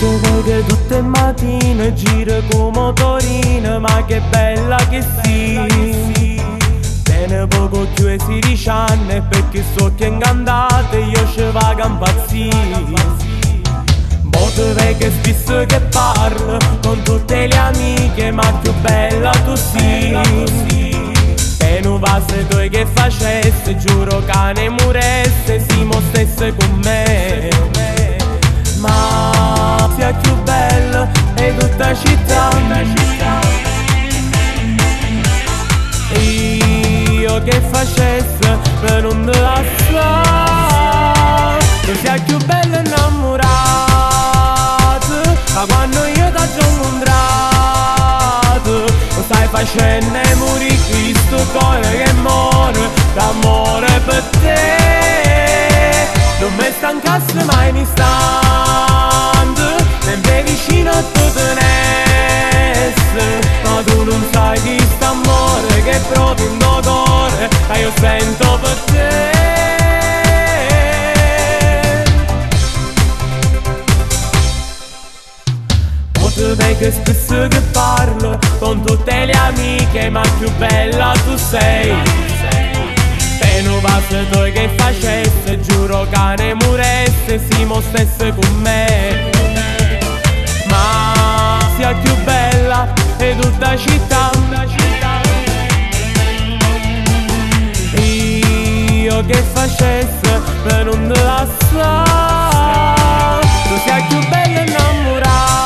Ti vedo tutte le mattine, gira con motorino, ma che bella che sì. Tiene poco più e 16 anni, perché so che ingannate io ci vado a impazzire. Ti vedo spesso che parlo con tutte le amiche, ma più bella tu sì. E non va se tu che facesse, giuro che ne moresse, si stesse con me. Ma sia più bella e tutta città. Io che facesse per non te lasciare, tu sia più bella innamorata. Ma quando io da giù incontrato, lo stai facendo e morì questo cuore che muore d'amore per te. Non mi stancasse mai un istante, sempre vicino a tu tenesse. Ma tu non sai di st'amore che provi in tuo cuore, ma io sento per te. Vedo spesso che parlo con tutte le amiche, ma più bella tu sei. E non va se tu che facesse, giuro che ne moresse, si stesse con me. Ma sia più bella e tutta città. Io che facesse per non te lasciare, tu sei più bella innamorata.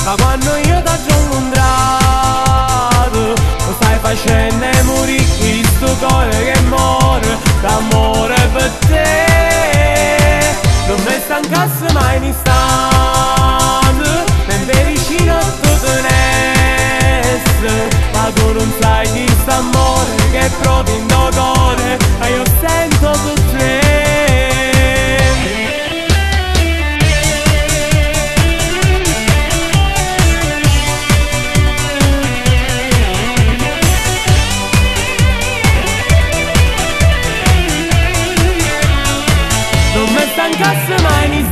Ma quando io da giù incontrato, lo stai facendo e morì questo cuore che muore d'amore per te. Non mi stancasse mai un istante, sempre vicino a tu tenesse. Ma tu non sai di st'amore che provi in tuo cuore, ma io sento per te. Non mi stancasse mai un istante,